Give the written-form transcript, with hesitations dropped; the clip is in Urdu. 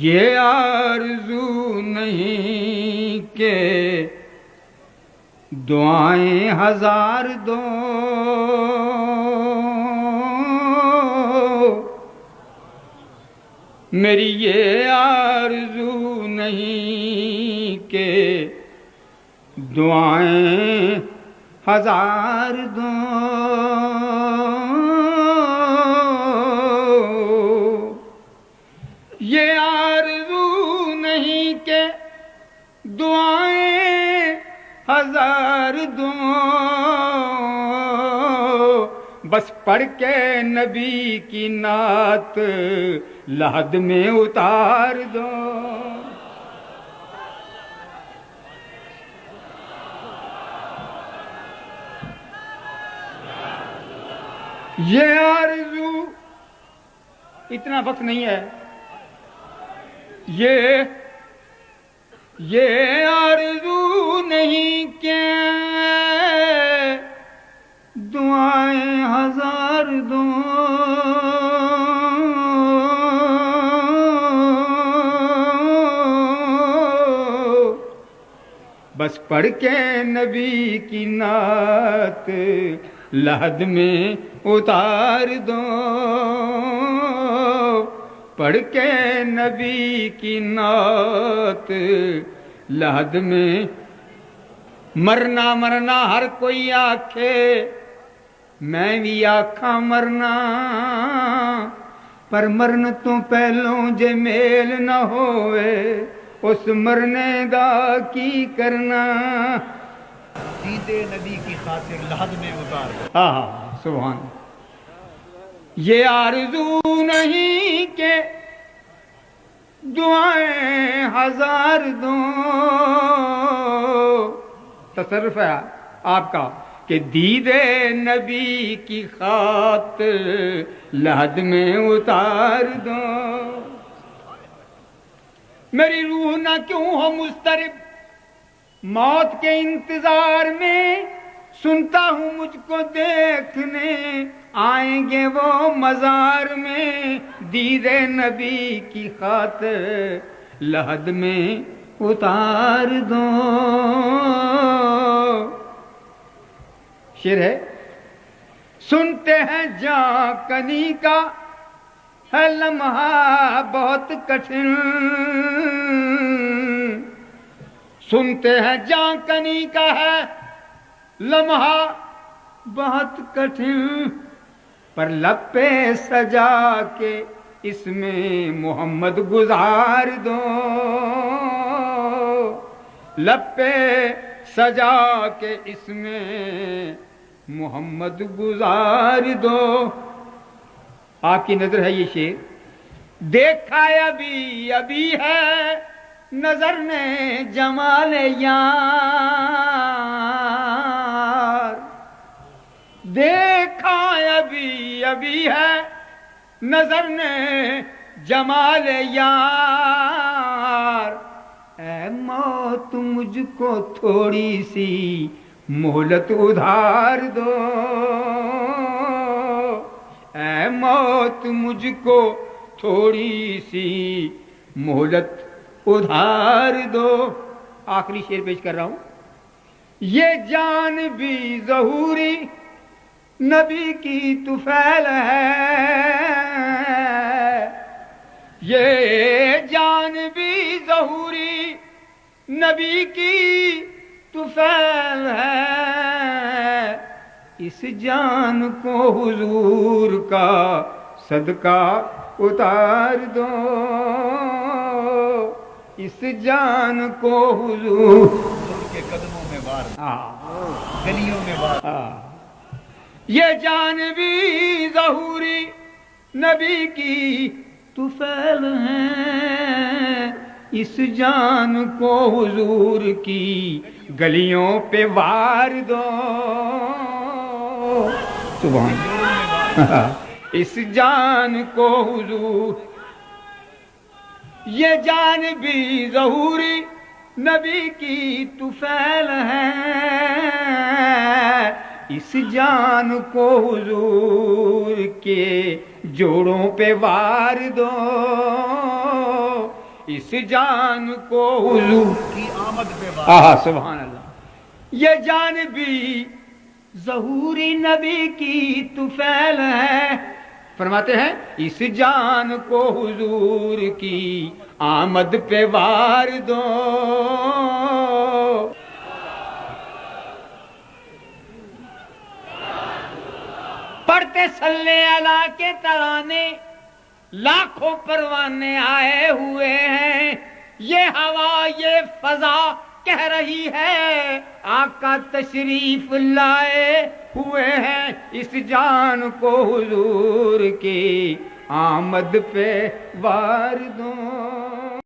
یہ آرزو نہیں کہ دعائیں ہزار دو، میری یہ آرزو نہیں کہ دعائیں ہزار دو، یہ آرزو نہیں کہ دعائیں ہزار دو، بس پڑھ کے نبی کی نعت لحد میں اتار دو۔ یہ آرزو، اتنا وقت نہیں ہے، یہ آرزو نہیں کہ دعائیں ہزار دو، بس پڑھ کے نبی کی نعت لحد میں اتار دو، پڑھ کے نبی کی نعت لحد میں۔ مرنا مرنا ہر کوئی آکھے، میں بھی آکھاں مرنا، پر مرن تو پہلوں جے میل نہ ہوئے، اس مرنے دا کی کرنا۔ دید نبی کی خاطر لحد میں اتار دو۔ ہاں سبحان۔ یہ آرزو نہیں کہ دعائیں ہزار دو، تصرف ہے آپ کا کہ دید نبی کی خاطر لحد میں اتار دو۔ میری روح نہ کیوں ہو مضطرب موت کے انتظار میں، سنتا ہوں مجھ کو دیکھنے آئیں گے وہ مزار میں، دید نبی کی خاطر لحد میں اتار دو۔ شعر ہے، سنتے ہیں جاں کنی کا ہے لمحہ بہت کٹھن، سنتے ہیں جاں کنی کا ہے لمحہ بہت کٹھن، پر لب پہ سجا کے اس میں محمد گزار دو، لب پہ سجا کے اس میں محمد گزار دو۔ آپ کی نظر ہے یہ شعر، دیکھا ابھی ابھی ہے نظر نے جمال یار، دیکھا ابھی ابھی ہے نظر نے جمال یار، اے موت مجھ کو تھوڑی سی مہلت ادھار دو، اے موت مجھ کو تھوڑی سی مہلت ادھار دو۔ آخری شعر پیش کر رہا ہوں، یہ جان بھی ظہوری نبی کی طفیل ہے، یہ جان بھی ظہوری نبی کی طفیل ہے، اس جان کو حضور کا صدقہ اتار دو، اس جان کو حضور کے قدموں میں وار دو، گلیوں میں وار دو۔ یہ جان بھی ظہوری نبی کی طفیل ہے، اس جان کو حضور کی گلیوں پہ وار دو، سبحان اللہ۔ اس جان کو حضور، یہ جان بھی ظہوری نبی کی طفیل ہے، اس جان کو حضور کے جوڑوں پہ وار دو، اس جان کو حضور کی آمد پہ بات آہا سبحان اللہ، یہ جان بھی ظہوری نبی کی طفیل ہے۔ فرماتے ہیں اس جان کو حضور کی آمد پہ وار دو، پڑھتے صلی اللہ کے ترانے لاکھوں پروانے آئے ہوئے ہیں، یہ ہوا یہ فضا کہہ رہی ہے آقا تشریف لائے ہوئے ہیں، اس جان کو حضور کی آمد پہ وار دو۔